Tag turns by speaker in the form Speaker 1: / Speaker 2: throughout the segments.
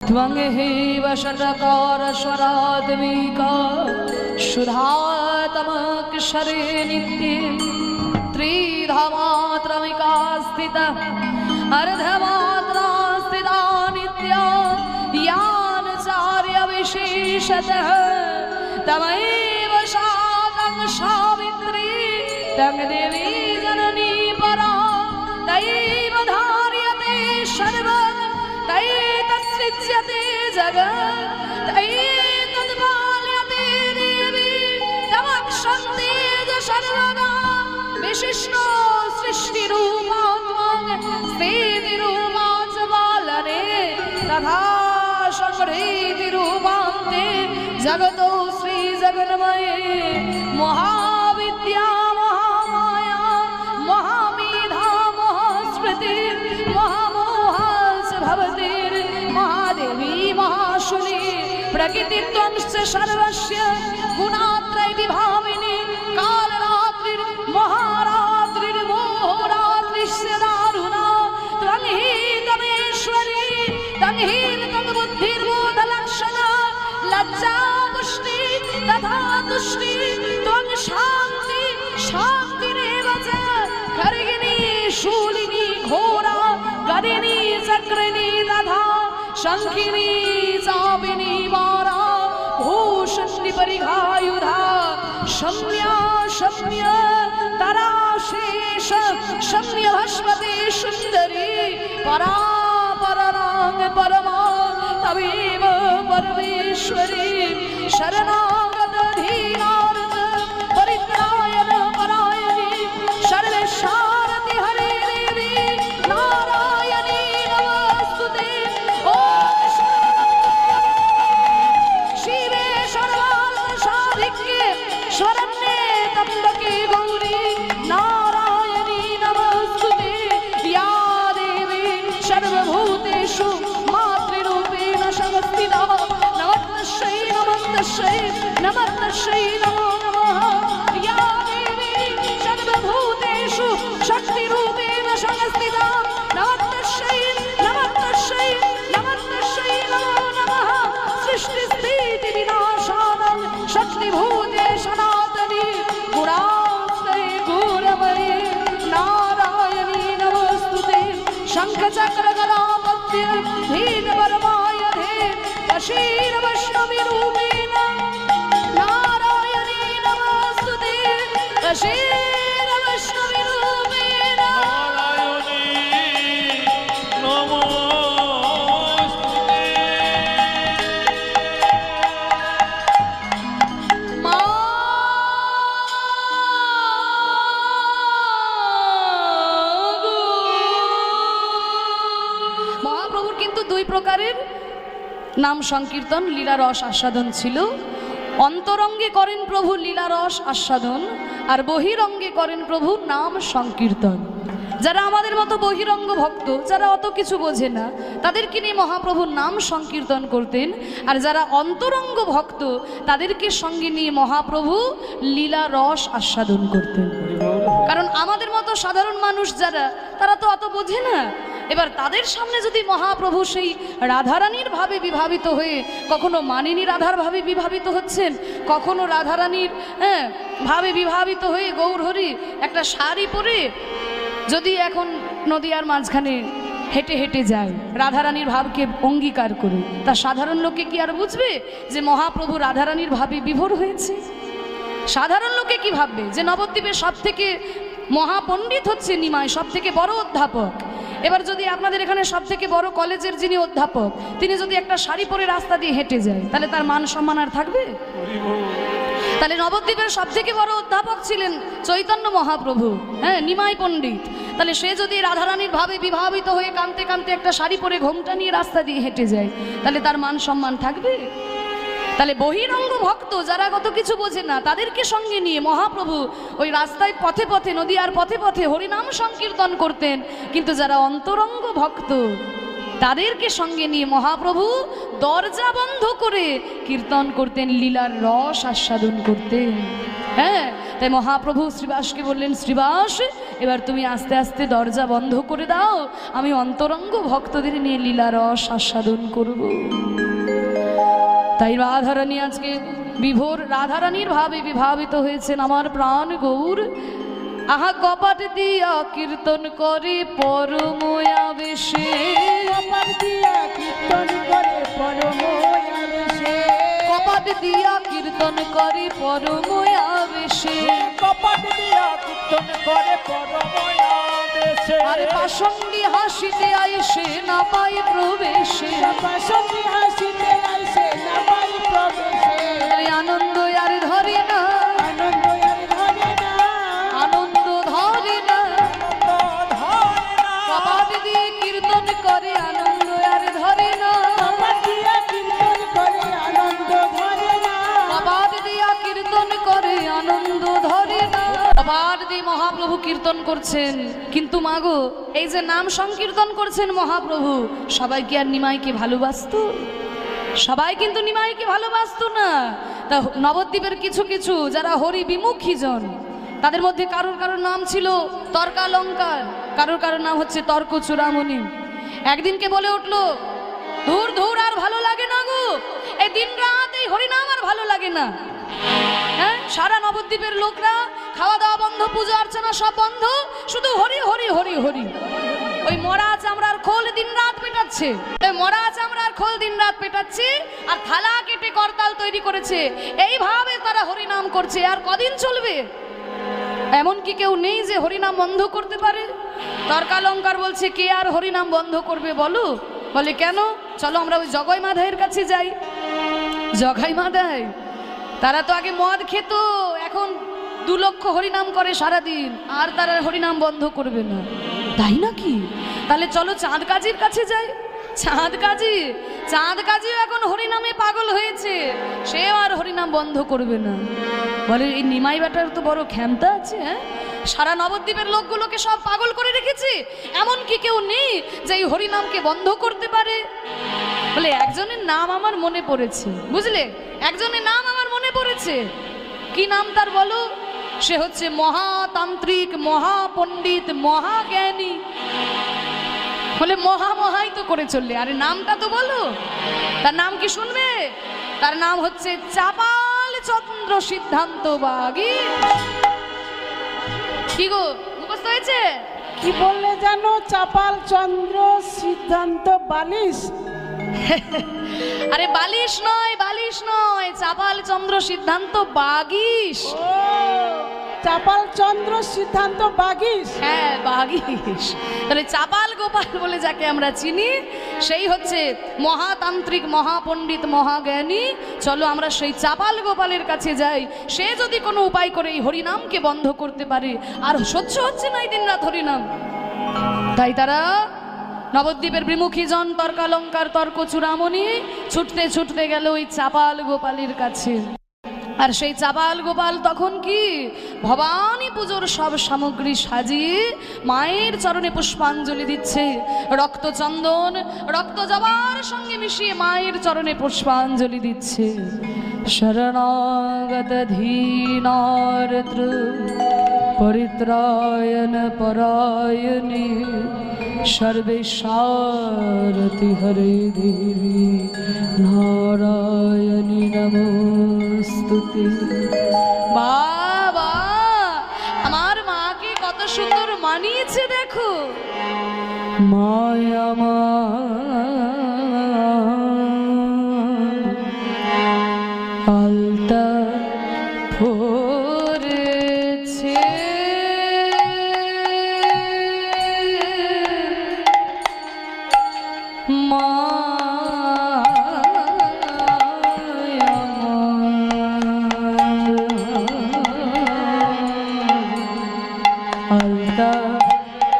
Speaker 1: त्वं हैव षट्कार स्वरात्मिका सुधातमक्षरे नित्ये त्रिधामात्रमिका स्थिता अर्धमात्रा स्थिता नित्या यानचार्य विशेषतः तमैव शातं सावित्री तं देवी जननी परा तयैव धार्यते सर्वं तैतत्सृज्यते जगत् तैतत्पाल्यते देवी तमक्षन्ते च सर्वदा विशिष्टो सृष्टिरूपा त्वं स्थितिरूपा च पालने तथा संहृतिरूपान्ते जगतो श्रीजगन्मये महाविद्या महामाया महामेधा महास्मृति महामोहास भवतिर्महादेवी महाशुनि प्रकृतित्वंश्च सर्वस्य गुणात्रय विभाविनी कालरात्रिर्महारात्रिर्मोहरात्रिस्य दारुणा त्वं हि तमेश्वरी तं हि तं बुद्धिर्बोधलक्षणा लज्जा पुष्टि तथा तुष्टि त्वं शान्ति शान्तिरेव च खर्गिणी शूलिनी घोरा गदिनी चक्रिणी तथा शङ्खिनी चापिनी मारा भूषण्डि परिघायुधा शम्या शम्य तराशेष शम्य भस्मते सुन्दरी परा पररांग परमा तमेव परमेश्वरी शरणागत धीरार्थ परित्रायण परायणी सर्वेशारति हरे देवी नारायणी नमस्तुते ओम शिवे सर्वार्थसाधिके शरण्ये त्र्यंबके गौरी नारायणी नमस्तुते या देवी सर्वभूतेषु मातृरूपेण संस्थिता नमस्तस्यै नमस्तस्यै नमस्तस्यै नमो नमः या देवी सर्वभूतेषु शक्तिरूपेण संस्थिता नमस्तस्यै नमस्तस्यै नमस्तस्यै नमो नमः सृष्टिस्थिति विनाशानं शक्तिभूते सनातनी गुणास्ते गुणमये नारायणी नमस्तुते शङ्खचक्रगदापत्य धीरवर्मायधे वशीरवैष्णवीरूपेण नारायणी नमस्तुते वशीरवैष्णवीरूपेण
Speaker 2: नारायणी नमोस्तुते।
Speaker 1: মহাপ্রভুর কিন্তু দুই প্রকারের নাম সংকীর্তন লীলা রস আস্বাদন ছিল। অন্তরঙ্গে করেন প্রভু লীলা রস আস্বাদন আর বহিরঙ্গে করেন প্রভু নাম সংকীর্তন। যারা আমাদের মতো বহিরঙ্গ ভক্ত, যারা অত কিছু বোঝে না, তাদেরকে নিয়ে মহাপ্রভুর নাম সংকীর্তন করতেন। আর যারা অন্তরঙ্গ ভক্ত, তাদেরকে সঙ্গে নিয়ে মহাপ্রভু লীলা রস আস্বাদন করতেন। কারণ আমাদের মতো সাধারণ মানুষ যারা, তারা তো অত বোঝে না। এবার তাদের সামনে যদি মহাপ্রভু সেই রাধারানীর ভাবে বিভাবিত হয়ে, কখনো মানিনী রাধার ভাবে বিভাবিত হচ্ছেন, কখনো রাধারানীর ভাবে বিভাবিত হয়ে গৌরহরি একটা শাড়ি পরে যদি এখন নদিয়ার মাঝখানে হেঁটে হেঁটে যায় রাধারানীর ভাবকে অঙ্গীকার করে, তা সাধারণ লোকে কি আর বুঝবে যে মহাপ্রভু রাধারানীর ভাবে বিভোর হয়েছে? সাধারণ লোকে কি ভাববে যে নবদ্বীপের সব থেকে মহাপণ্ডিত হচ্ছে নিমাই, সব থেকে বড় অধ্যাপক। এবার যদি আপনাদের এখানে সব থেকে বড় কলেজের যিনি অধ্যাপক, তিনি যদি একটা শাড়ি পরে রাস্তা দিয়ে হেঁটে যায়, তাহলে তার মান সম্মান আর থাকবে? তাহলে নবদ্বীপের সব থেকে বড় অধ্যাপক ছিলেন চৈতন্য মহাপ্রভু, নিমাই পণ্ডিত। তাহলে সে যদি রাধারানীর ভাবে বিভাবিত হয়ে কাঁদতে কাঁদতে একটা শাড়ি পরে ঘোমটা নিয়ে রাস্তা দিয়ে হেঁটে যায়, তাহলে তার মান সম্মান থাকবে? তাহলে বহিরঙ্গ ভক্ত যারা কত কিছু বোঝে না, তাদেরকে সঙ্গে নিয়ে মহাপ্রভু ওই রাস্তায় পথে পথে, নদীয়ার পথে পথে হরিনাম সংকীর্তন করতেন। কিন্তু যারা অন্তরঙ্গ ভক্ত, তাদেরকে সঙ্গে নিয়ে মহাপ্রভু দরজা বন্ধ করে কীর্তন করতেন, লীলার রস আস্বাদন করতেন। হ্যাঁ, তাই মহাপ্রভু শ্রীবাসকে বললেন, শ্রীবাস এবার তুমি আস্তে আস্তে দরজা বন্ধ করে দাও, আমি অন্তরঙ্গ ভক্তদের নিয়ে লীলা রস আস্বাদন করব। তাই রাধারানী আজকে বিভোর রাধারানীর ভাবে বিভাবিত হয়েছেন আমার প্রাণ গৌর। আহা কপাট দিয়া কীর্তন করে পরম আবেশে,
Speaker 3: কপাট দিয়া কীর্তন করে পরম আবেশে,
Speaker 1: কপাট দিয়া কীর্তন করে পরম আবেশে,
Speaker 3: কপাট দিয়া কীর্তন করে পরম আবেশে,
Speaker 1: আর পাশঙ্গি হাসিতে আইসে না পাই প্রবেশে,
Speaker 3: পাশঙ্গি হাসিতে আইসে না পাই প্রবেশে,
Speaker 1: আনন্দ আর ধরে না,
Speaker 3: আনন্দ আর ধরে না,
Speaker 1: আনন্দ ধরে না, কপাট দিয়ে কীর্তন করে আনন্দ আর ধরে না,
Speaker 3: কপাট দিয়া কীর্তন করে আনন্দ ধরে না,
Speaker 1: কপাট দিয়া কীর্তন করে আনন্দ ধরে না। কপাট দিয়ে মহাপ্রভু কীর্তন করছেন, কিন্তু মাগো এই যে নাম সংকীর্তন করছেন মহাপ্রভু, সবাই কি আর নিমাইকে ভালোবাসতো? সবাই কিন্তু নিমাইকে ভালোবাসতো না। তা নবদ্বীপের কিছু কিছু যারা হরি বিমুখী জন, তাদের মধ্যে কারোর কারোর নাম ছিল তর্কালঙ্কার, কারোর কারোর নাম হচ্ছে তর্ক চূড়ামণি। একদিনকে বলে উঠলো, ধুর ধুর আর ভালো লাগে না গো, এই দিন রাত এই হরিনাম আর ভালো লাগে না। হ্যাঁ, সারা নবদ্বীপের লোকরা খাওয়া দাওয়া বন্ধ, পূজা অর্চনা সব বন্ধ, শুধু হরি হরি হরি হরি। ওই মরা চামড়ার খোল দিন রাত পেটাচ্ছে, ওই মরা চামড়ার খোল দিন রাত পেটাচ্ছে, আর থালা কেটে করতাল তৈরি করেছে, এইভাবে তারা হরিনাম করছে। আর কদিন চলবে? এমন কি কেউ নেই যে হরিনাম বন্ধ করতে পারে? তর্কালঙ্কার বলছে, কে আর হরিনাম বন্ধ করবে বলো? বলে কেন, চলো আমরা ওই জগাই মাধাইয়ের কাছে যাই। জগাই মাধাই তারা তো আগে মদ খেত, এখন 2 লক্ষ হরিনাম করে সারাদিন, আর তারা হরিনাম বন্ধ করবে না, তাই নাকি? তাহলে চলো চাঁদ কাজীর কাছে যাই। চাঁদ কাজীও এখন হরিনামে পাগল হয়েছে, সেও আর হরিনাম বন্ধ করবে না। বলে এই নিমাই বেটার তো বড় ক্ষমতা আছে, হ্যাঁ, সারা নবদ্বীপের লোকগুলোকে সব পাগল করে রেখেছে, এমন কি কেউ নেই যে এই হরিনামকে বন্ধ করতে পারে? বলে একজনের নাম আমার মনে পড়েছে, বুঝলে, একজনের নাম আমার মনে পড়েছে। কি নাম তার বলো? সে হচ্ছে মহাতান্ত্রিক, মহাপণ্ডিত, মহাজ্ঞানী। বলে মহাই তো করে চললে, আরে নামটা তো বলো। তার নাম কি শুনবে? তার নাম হচ্ছে চাপাল চন্দ্র সিদ্ধান্ত বাগী। কি গো, মুখস্থ হয়েছে?
Speaker 3: কি বললে জানো? চাপাল চন্দ্র সিদ্ধান্ত বালিশ।
Speaker 1: আরে বালিশ নয়, বালিশ নয়, চাপাল চন্দ্র সিদ্ধান্ত বাগীশ।
Speaker 3: ও, চাপাল চন্দ্র সিদ্ধান্ত বাগীশ।
Speaker 1: হ্যাঁ, বাগীশ। তাহলে চাপাল গোপাল বলে যাকে আমরা চিনি, সেই হচ্ছে মহাতান্ত্রিক, মহাপণ্ডিত, মহাজ্ঞানী। চলো আমরা সেই চাপাল গোপালের কাছে যাই, সে যদি কোনো উপায় করে এই হরিনামকে বন্ধ করতে পারে। আর সহ্য হচ্ছে না এই দিন রাত হরিনাম। তাই তারা নবদ্বীপের বিমুখী জন তর্কালঙ্কার, তর্ক চূড়ামণি ছুটতে ছুটতে গেল ওই চাপাল গোপালের কাছে। আর সেই চাপাল গোপাল তখন কি ভবানী পুজোর সব সামগ্রী সাজিয়ে মায়ের চরণে পুষ্পাঞ্জলি দিচ্ছে। রক্তচন্দন, রক্ত জবার সঙ্গে মিশিয়ে মায়ের চরণে পুষ্পাঞ্জলি দিচ্ছে। শরণাগত ধীনার্দ্র পরিত্রায়ণ পরায়ণে সর্বেশারতি হরে দেবী নারায়ণী নমস্তুতে। বাবা, আমার মাকে কত সুন্দর মানিয়েছে দেখো। মায়া মা আলতা পরেছে, আলতা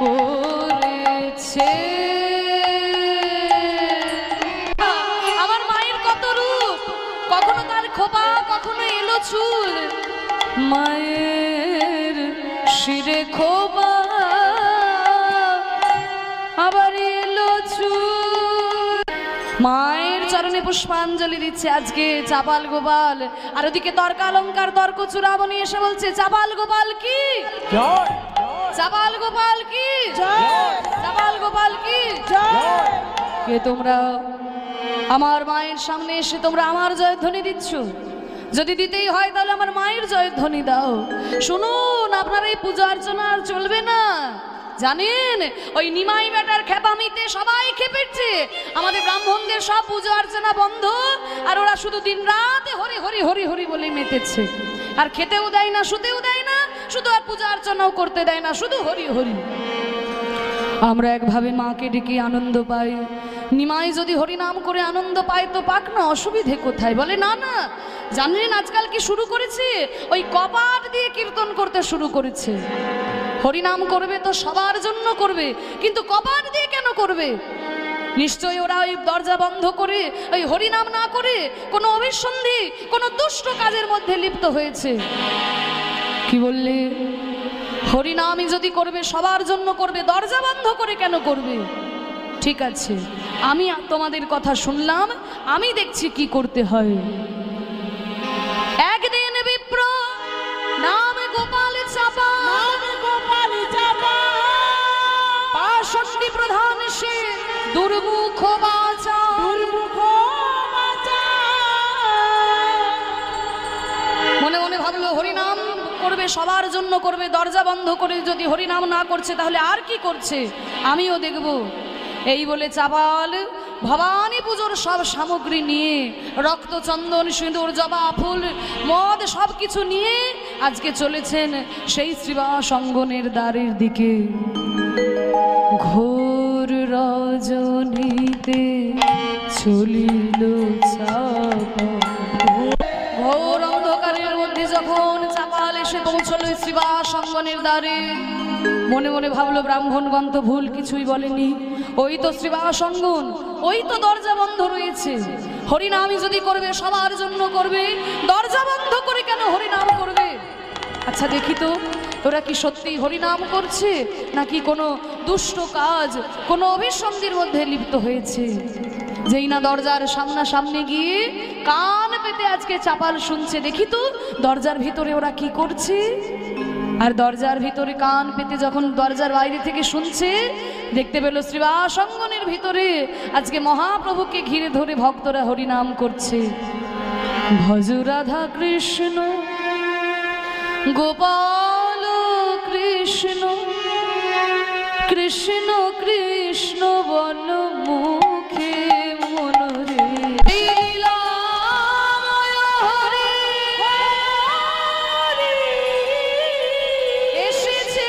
Speaker 1: পরেছে। আমার মায়ের কত রূপ, কখনো তার খোপা, কখনো এলো চুল। মায়ের শিরে খোপা, আবার এলো চুল। মায়ের চরণে পুষ্পাঞ্জলি দিচ্ছে আজকে চাপাল গোপাল। আর ওদিকে তর্কালঙ্কার, তর্ক চূড়ামণি এসে বলছে, চাপাল গোপাল কি, চাপাল গোপাল কি
Speaker 3: জয়
Speaker 1: চাপাল গোপাল কি
Speaker 3: জয়।
Speaker 1: কে তোমরা? আমার মায়ের সামনে এসে তোমরা আমার জয়ধ্বনি দিচ্ছ? যদি দিতেই হয় তাহলে আমার মায়ের জয়ধ্বনি দাও। শুনুন, আপনার এই পূজা অর্চনা আর চলবে না। জানেন, ওই নিমাই বেটার খেপামিতে সবাই খেপেছে। আমাদের ব্রাহ্মণদের সব পূজা অর্চনা বন্ধ, আর ওরা শুধু দিন রাতে হরি হরি হরি হরি বলে মেতেছে। আর খেতেও দেয় না, শুতেও দেয় না, শুধু আর পূজা অর্চনাও করতে দেয় না, শুধু হরি হরি। আমরা একভাবে মাকে ডেকে আনন্দ পাই। নিমাই যদি হরিনাম করে আনন্দ পায় তো পাক না, অসুবিধে কোথায়? বলে না না। জানেন আজকাল কি শুরু করেছে? ওই কপাট দিয়ে কীর্তন করতে শুরু করেছে। হরিনাম করবে তো সবার জন্য করবে, কিন্তু কপাট দিয়ে কেন করবে? নিশ্চয়ই ওরা ওই দরজা বন্ধ করে ওই হরিনাম না করে কোনো অভিসন্ধি, কোনো দুষ্ট কাজের মধ্যে লিপ্ত হয়েছে। কি বললে? হরিনামই যদি করবে সবার জন্য করবে, দরজা বন্ধ করে কেন করবে? ঠিক আছে, আমি তোমাদের কথা শুনলাম, আমি দেখছি কি করতে হয়। একদিন বিপ্র নাম গোপাল চাপা,
Speaker 3: নাম গোপাল চাপা,
Speaker 1: পাষণ্ডী প্রধান সে দুর্মুখ বাচা,
Speaker 3: দুর্মুখ বাচা।
Speaker 1: মনে মনে ভাবলো হরিনাম করবে সবার জন্য করবে, দরজা বন্ধ করে যদি হরিনাম না করছে তাহলে আর কি করছে, আমিও দেখব। এই বলে চাপাল ভবানী পুজোর সব সামগ্রী নিয়ে, রক্ত, চন্দন, সিঁদুর, জবা ফুল, মদ সব কিছু নিয়ে আজকে চলেছেন সেই শ্রীবাস অঙ্গনের দ্বারের দিকে। ঘোর রজনীতে চলিল চাপা, ঘোর অন্ধকারের মধ্যে যখন চাপাল এসে পৌঁছলো শ্রীবাস অঙ্গনের দ্বারে, মনে মনে ভাবলো ব্রাহ্মণগণ তো ভুল কিছুই বলেনি। ওই তো শ্রীবাস অঙ্গন, ওই তো দরজা বন্ধ রয়েছে। হরিনামই যদি করবে সবার জন্য করবে, দরজা বন্ধ করে কেন হরিনাম করবে? আচ্ছা দেখি তো, ওরা কি সত্যি হরিনাম করছে নাকি কোনো দুষ্ট কাজ, কোনো অভিসন্ধির মধ্যে লিপ্ত হয়েছে? যেই না দরজার সামনাসামনি গিয়ে কান পেতে আজকে চাপাল শুনছে, দেখি তো দরজার ভিতরে ওরা কি করছে। আর দরজার ভিতরে কান পেতে যখন দরজার বাইরে থেকে শুনছে, দেখতে পেল শ্রীবাস অঙ্গনের ভিতরে আজকে মহাপ্রভুকে ঘিরে ধরে ভক্তরা হরিনাম করছে। ভজ রাধা কৃষ্ণ গোপাল কৃষ্ণ, কৃষ্ণ কৃষ্ণ বল মুখে মনরে, লীলাময় হরে এসেছে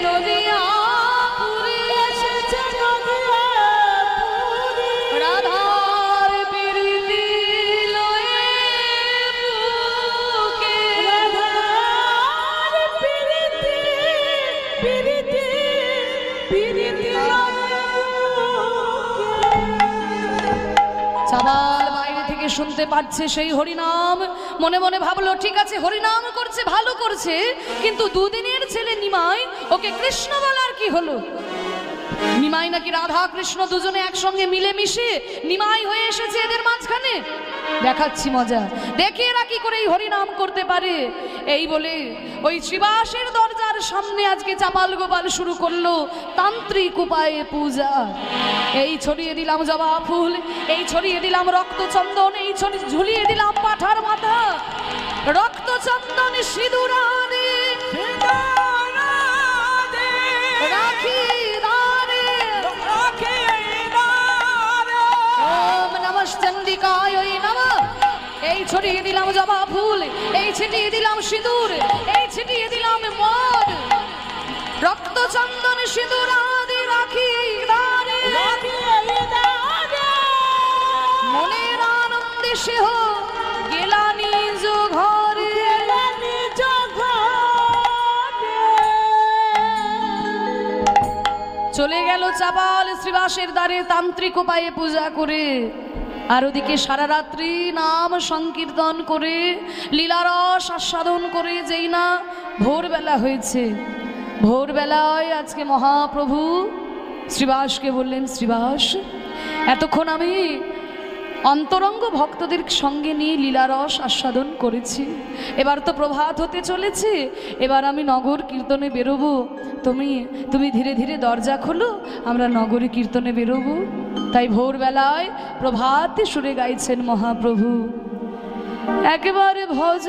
Speaker 1: নদিয়াপুরে,
Speaker 3: এসেছে নদিয়াপুরে,
Speaker 1: রাধার প্রীতি লয়ে বুকে,
Speaker 3: রাধার প্রীতি, প্রীতি, প্রীতি
Speaker 1: চাপাল বাইরে থেকে শুনতে পাচ্ছে সেই হরিনাম। মনে মনে ভাবলো ঠিক আছে, হরিনাম করছে, ভালো করছে, কিন্তু দুদিনের ছেলে নিমাই, ওকে কৃষ্ণ বলার কি হলো? নিমাই নাকি রাধা কৃষ্ণ দুজনে একসঙ্গে মিলেমিশে নিমাই হয়ে এসেছে এদের মাঝখানে। দেখাচ্ছি মজা, দেখে এরা কি করে এই হরিনাম করতে পারে। এই বলে ওই শ্রীবাসের দরজার সামনে আজকে চাপাল গোপাল শুরু করলো তান্ত্রিক উপায়ে পূজা। এই ছড়িয়ে দিলাম জবা ফুল, এই ছড়িয়ে দিলাম রক্ত চন্দন, এই ঝুলিয়ে দিলাম পাঠার মাথা, রক্ত চন্দন সিঁদুরানি রাখি দারে, ওম নমঃ চণ্ডিকায় নমঃ। এই ছড়িয়ে দিলাম জবা ফুল, এই ছিটিয়ে দিলাম সিঁদুর, এই ছিটিয়ে দিলাম মদ, রক্ত চন্দন সিঁদুর আদি রাখি দারে, মনের আনন্দে সেহ গেলা নিজ ঘরে,
Speaker 3: নিজ ঘরে।
Speaker 1: চলে গেল চাপাল শ্রীবাসের দ্বারে তান্ত্রিক উপায়ে পূজা করে। আর ওদিকে সারা রাত্রি নাম সংকীর্তন করে লীলারস আস্বাদন করে যেই না ভোরবেলা হয়েছে, ভোরবেলায় আজকে মহাপ্রভু শ্রীবাসকে বললেন, শ্রীবাস এতক্ষণ আমি অন্তরঙ্গ ভক্তদের সঙ্গে নিয়ে লীলারস আস্বাদন করেছি। এবার তো প্রভাত হতে চলেছে, এবার আমি নগর কীর্তনে বেরোবো। তুমি ধীরে ধীরে দরজা খোলো, আমরা নগরে কীর্তনে বেরোবো। তাই ভোরবেলায় প্রভাতে সুরে গাইছেন মহাপ্রভু, একেবারে ভজ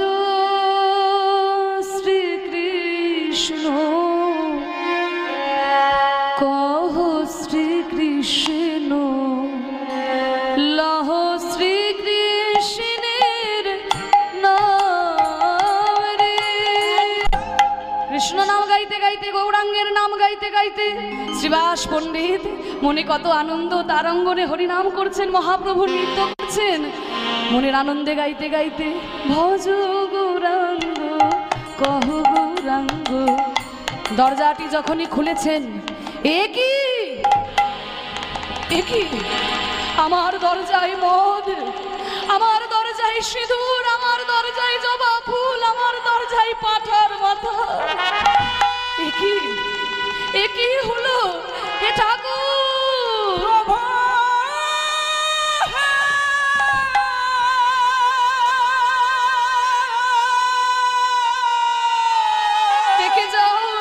Speaker 1: শ্রীকৃষ্ণ, কহ শ্রীকৃষ্ণ, লহ শ্রীকৃষ্ণের নাম রে। কৃষ্ণ নাম গাইতে গাইতে, গৌরাঙ্গের নাম গাইতে গাইতে শ্রীবাস পণ্ডিত মনে কত আনন্দ, তারাঙ্গনে হরিনাম করছেন, মহাপ্রভু নৃত্য করছেন। মনের আনন্দে গাইতে গাইতে ভজ গৌরাঙ্গ, কহ গৌরাঙ্গ। দরজাটি যখনই খুলেছেন, এ কি আমার দরজায় মদ, আমার দরজায় সিঁদুর, আমার দরজায় জবা ফুল, আমার দরজায় পাঠার মাথা। এ কি হলো? এ ঠাকুর,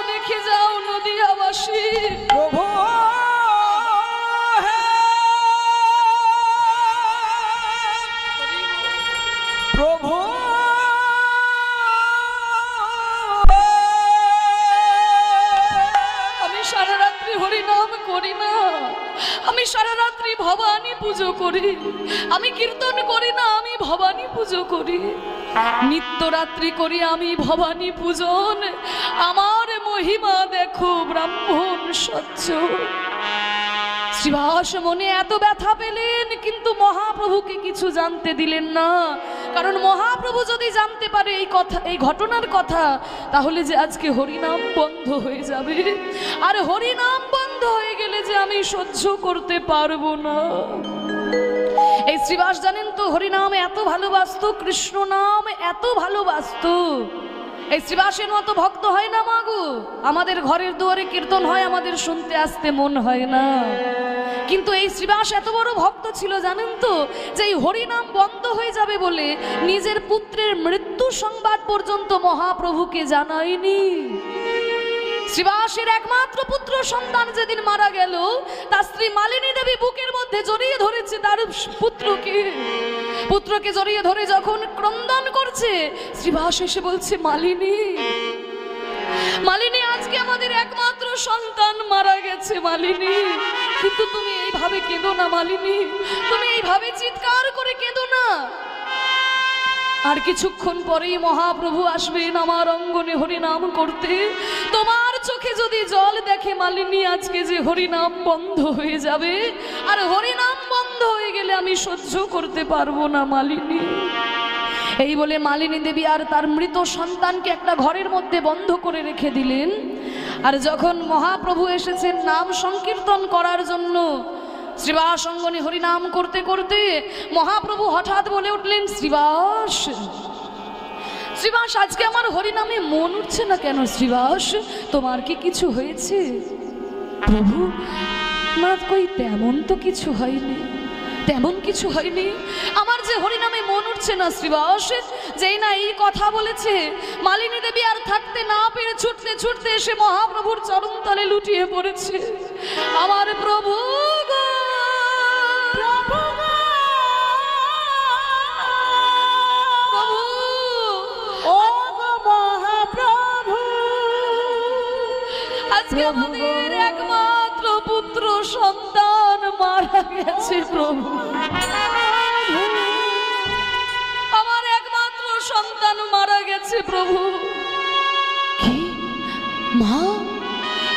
Speaker 1: দেখে যাও নদিয়াবাসী,
Speaker 2: প্রভু
Speaker 1: আমি সারা রাত্রি হরিনাম করি না, আমি সারা রাত্রি ভবানী পুজো করি, আমি কীর্তন করি না, আমি ভবানী পুজো করি, নিত্য রাত্রি করি আমি ভবানী পূজন। আমার মহিমা দেখো ব্রাহ্মণ স্বচ্ছ। শ্রীবাস মনে এত ব্যথা পেলেন, কিন্তু মহাপ্রভুকে কিছু জানতে দিলেন না। কারণ মহাপ্রভু যদি জানতে পারে এই ঘটনার কথা, তাহলে যে আজকে হরিনাম বন্ধ হয়ে যাবে, আর হরিনাম বন্ধ হয়ে গেলে যে আমি সহ্য করতে পারবো না। এই শ্রীবাস জানেন তো হরিনাম এত ভালোবাসতো, কৃষ্ণ নাম এত ভালোবাসতো। এই শ্রীবাসের মতো ভক্ত হয় না মাগো। আমাদের ঘরের দুয়ারে কীর্তন হয়, আমাদের শুনতে আসতে মন হয় না। কিন্তু এই শ্রীবাস এত বড় ভক্ত ছিল জানেন তো, যে এই হরিনাম বন্ধ হয়ে যাবে বলে নিজের পুত্রের মৃত্যু সংবাদ পর্যন্ত মহাপ্রভুকে জানায়নি। শ্রীবাসের একমাত্র পুত্র সন্তান যেদিন মারা গেল, তার স্ত্রী মালিনী দেবী বুকের মধ্যে জড়িয়ে ধরেছে তার পুত্রকে জড়িয়ে ধরে যখন ক্রন্দন করছে, শ্রীবাস এসে বলছে, মালিনী, আজকে আমাদের একমাত্র সন্তান মারা গেছে মালিনী, কিন্তু তুমি এইভাবে কেঁদো না মালিনী, তুমি এইভাবে চিৎকার করে কেঁদো না। আর কিছুক্ষণ পরেই মহাপ্রভু আসবেন আমার অঙ্গনে হরিনাম করতে। তোমার চোখে যদি জল দেখে মালিনী, আজকে যে হরিনাম বন্ধ হয়ে যাবে, আর হরিনাম বন্ধ হয়ে গেলে আমি সহ্য করতে পারবো না মালিনী। এই বলে মালিনী দেবী আর তার মৃত সন্তানকে একটা ঘরের মধ্যে বন্ধ করে রেখে দিলেন। আর যখন মহাপ্রভু এসেছেন নাম সংকীর্তন করার জন্য, শ্রীবাস অঙ্গনে হরিনাম করতে করতে মহাপ্রভু হঠাৎ বলে উঠলেন, শ্রীবাস, আজকে আমার হরিনামে মন উঠছে না কেন? শ্রীবাস, তোমার কি কিছু হয়েছে? প্রভু, না কই তেমন তো কিছু হয়নি, আমার যে হরিনামে মন উঠছে না শ্রীবাস। যেই না এই কথা বলেছে, মালিনী দেবী আর থাকতে না পেরে ছুটতে ছুটতে এসে মহাপ্রভুর চরণ তলে লুটিয়ে পড়েছে। আমার প্রভু গো, আজকে আমাদের একমাত্র পুত্র সন্তান মারা গেছে প্রভু, আমার একমাত্র সন্তান মারা গেছে প্রভু। কি মা,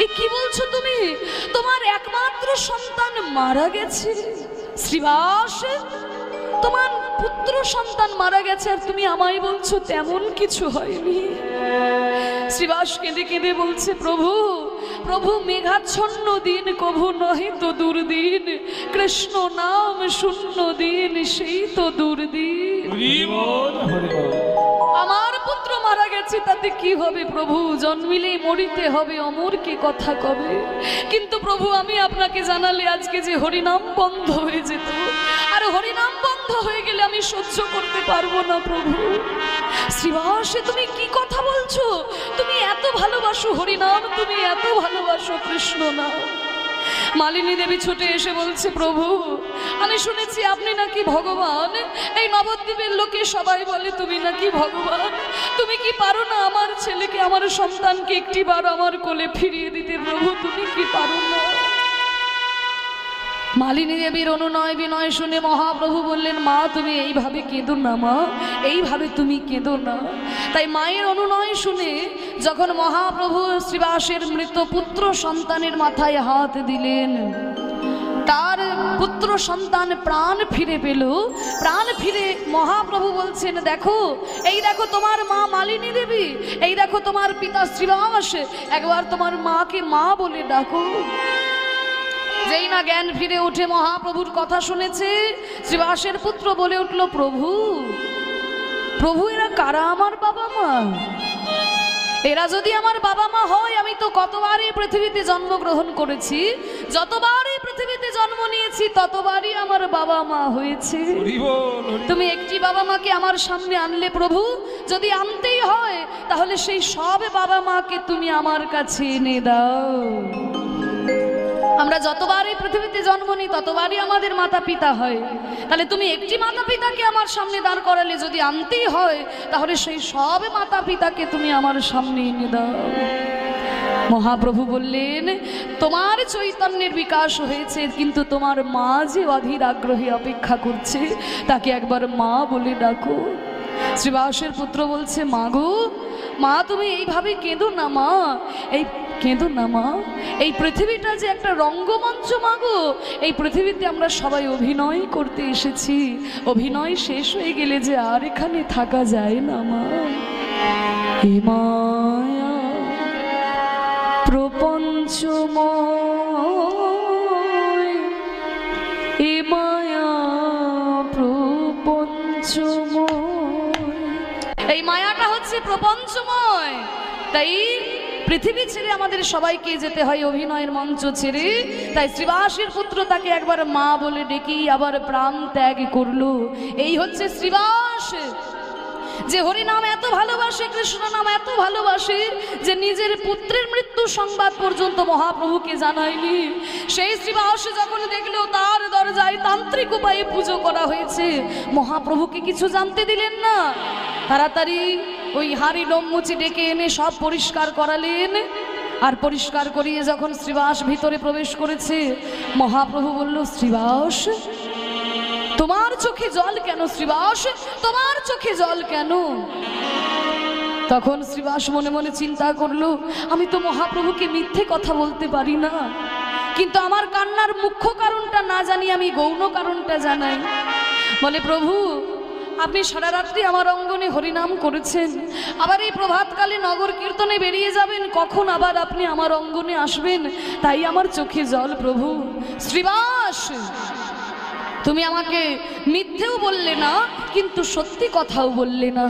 Speaker 1: এ কি বলছো তুমি? তোমার একমাত্র সন্তান মারা গেছে? শ্রীবাস, তোমার পুত্র সন্তান মারা গেছে আর তুমি আমায় বলছো তেমন কিছু হয়নি? শ্রীবাস কেঁদে কেঁদে বলছে, প্রভু মেঘাচ্ছন্ন দিন কভু নহে তো দুর্দিন, কৃষ্ণ নাম শূন্য দিন সেই তো দুর্দিন। আমার পুত্র মারা গেছে, তাতে কি হবে প্রভু? জন্মিলেই মরিতে হবে, অমর কে কথা কবে। কিন্তু প্রভু, আমি আপনাকে জানালে আজকে যে হরিনাম বন্ধ হয়ে যেত, আর হরিনাম বন্ধ হয়ে গেলে আমি সহ্য করতে পারবো না প্রভু। শ্রীবাসে তুমি কি কথা বলছো? তুমি এত ভালোবাসো হরিনাম, তুমি এত ভালোবাসো কৃষ্ণ নাম। মালিনী দেবী ছুটে এসে বলছে, প্রভু আমি শুনেছি আপনি নাকি ভগবান, এই নবদ্বীপের লোকে সবাই বলে তুমি নাকি ভগবান। তুমি কি পারো না আমার ছেলেকে, আমার সন্তানকে একটিবার আমার কোলে ফিরিয়ে দিতে? প্রভু তুমি কি পারো না? মালিনী দেবীর অনুনয় বিনয় শুনে মহাপ্রভু বললেন, মা তুমি এইভাবে কেঁদো না, মা এইভাবে তুমি কেঁদো না। তাই মায়ের অনুনয় শুনে যখন মহাপ্রভু শ্রীবাসের মৃত পুত্র সন্তানের মাথায় হাত দিলেন, তার পুত্র সন্তান প্রাণ ফিরে পেল। প্রাণ ফিরে মহাপ্রভু বলছেন, দেখো এই দেখো তোমার মা মালিনী দেবী, এই দেখো তোমার পিতা শ্রীবাস, একবার তোমার মাকে মা বলে ডাকো। যেই না জ্ঞান ফিরে উঠে মহাপ্রভুর কথা শুনেছে, শ্রীবাসের পুত্র বলে উঠল, প্রভু প্রভু এরা কারা আমার বাবা মা? এরা যদি আমার বাবা মা হয়, আমি তো কতবারই পৃথিবীতে জন্মগ্রহণ করেছি, যতবারই পৃথিবীতে জন্ম নিয়েছি ততবারই আমার বাবা মা হয়েছে। তুমি একটি বাবা মাকে আমার সামনে আনলে প্রভু, যদি আনতেই হয় তাহলে সেই সব বাবা মাকে তুমি আমার কাছে এনে দাও। আমরা যতবারই পৃথিবীতে জন্ম নিই ততবারই আমাদের মাতা পিতা হয়, তাহলে তুমি একটি মাতা পিতাকে আমার সামনে দাঁড় করালে, যদি আনতেই হয় তাহলে সেই সব মাতা পিতাকে তুমি আমার সামনে এনে দাও। মহাপ্রভু বললেন, তোমার চৈতন্যের বিকাশ হয়েছে, কিন্তু তোমার মা যে অধীর আগ্রহে অপেক্ষা করছে, তাকে একবার মা বলে ডাকো। শ্রীবাসের পুত্র বলছে, মা গো মা তুমি এইভাবে কেঁদো না মা, এই কেঁদো না মা, এই পৃথিবীটা যে একটা রঙ্গমঞ্চ মা গো, এই পৃথিবীতে আমরা সবাই অভিনয় করতে এসেছি, অভিনয় শেষ হয়ে গেলে যে আর এখানে থাকা যায় না মা। হে মায়া প্রপঞ্চময়, হে মায়া প্রপঞ্চময়, এই মায়াটা হচ্ছে প্রপঞ্চময়। তাই পৃথিবী ছেড়ে আমাদের সবাইকে যেতে হয় অভিনয়ের মঞ্চ ছেড়ে। তাই শ্রীবাসের পুত্র তাকে একবার মা বলে ডেকে আবার প্রাণ ত্যাগ করলো। এই হচ্ছে শ্রীবাস, যে হরিনাম এত ভালোবাসে, কৃষ্ণ নাম এত ভালোবাসে, যে নিজের পুত্রের মৃত্যু সংবাদ পর্যন্ত মহাপ্রভুকে জানায়নি। সেই শ্রীবাস যখন দেখলো তার দরজায় তান্ত্রিক উপায়ে পুজো করা হয়েছে, মহাপ্রভুকে কিছু জানতে দিলেন না। তাড়াতাড়ি ওই হাড়ি লোমমুচি ডেকে এনে সব পরিষ্কার করালেন। আর পরিষ্কার করিয়ে যখন শ্রীবাস ভিতরে প্রবেশ করেছে, মহাপ্রভু বলল, শ্রীবাস তোমার চোখে জল কেন? শ্রীবাস তোমার চোখে জল কেন? তখন শ্রীবাস মনে মনে চিন্তা করলো, আমি তো মহাপ্রভুকে মিথ্যে কথা বলতে পারি না, কিন্তু আমার কান্নার মুখ্য কারণটা না জানি, আমি গৌণ কারণটা জানাই। বলে, প্রভু আপনি সারা রাত্রি আমার অঙ্গনে হরিনাম করেছেন, আবার এই প্রভাতকালে নগর কীর্তনে বেরিয়ে যাবেন, কখন আবার আপনি আমার অঙ্গনে আসবেন, তাই আমার চোখে জল প্রভু। শ্রীবাস তুমি আমাকে মিথ্যেও বললে না, কিন্তু সত্যি কথাও বললে না।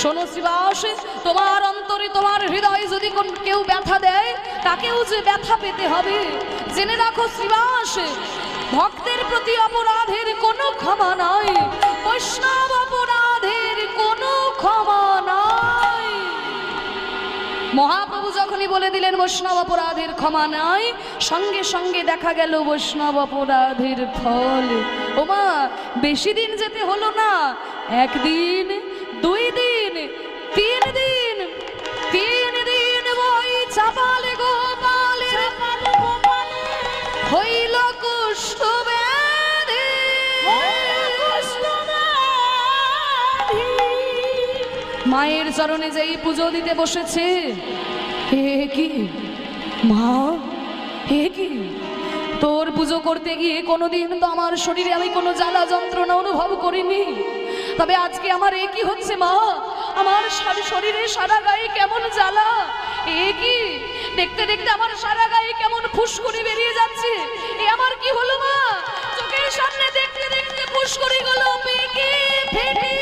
Speaker 1: শোনো শ্রীবাস, তোমার অন্তরে তোমার হৃদয়ে যদি কেউ ব্যথা দেয়, তাকেও যে ব্যথা পেতে হবে। জেনে রাখো শ্রীবাস, ভক্তের প্রতি অপরাধের কোনো ক্ষমা নাই, বৈষ্ণব অপরাধের কোনো ক্ষমা নাই। মহাপ্রভু যখনই বলে দিলেন বৈষ্ণব অপরাধের ক্ষমা নাই, সঙ্গে সঙ্গে দেখা গেল বৈষ্ণব অপরাধের ফল। ওমা বেশি দিন যেতে হলো না, একদিন, 2 দিন, 3 দিন, 3 দিন ওই চাপালে গোপালে হইল কুষ্ঠ ব্যাধি। মায়ের চরণে যেই পুজো দিতে বসেছে, হে কি মা, হে কি তোর পুজো করতে গিয়ে কোনোদিন তো আমার শরীরে আমি কোনো জ্বালা যন্ত্রণা অনুভব করিনি, তবে আজকে আমার এ কি হচ্ছে মা, আমার শরীরে সারা গায়ে কেমন জ্বালা, এ কি দেখতে দেখতে আমার সারা গায়ে কেমন ফুসকুড়ি বেরিয়ে যাচ্ছে, এ আমার কি হলো মা? চোখের সামনে দেখতে দেখতে ফুসকুড়ি গুলো পেকে ফেটে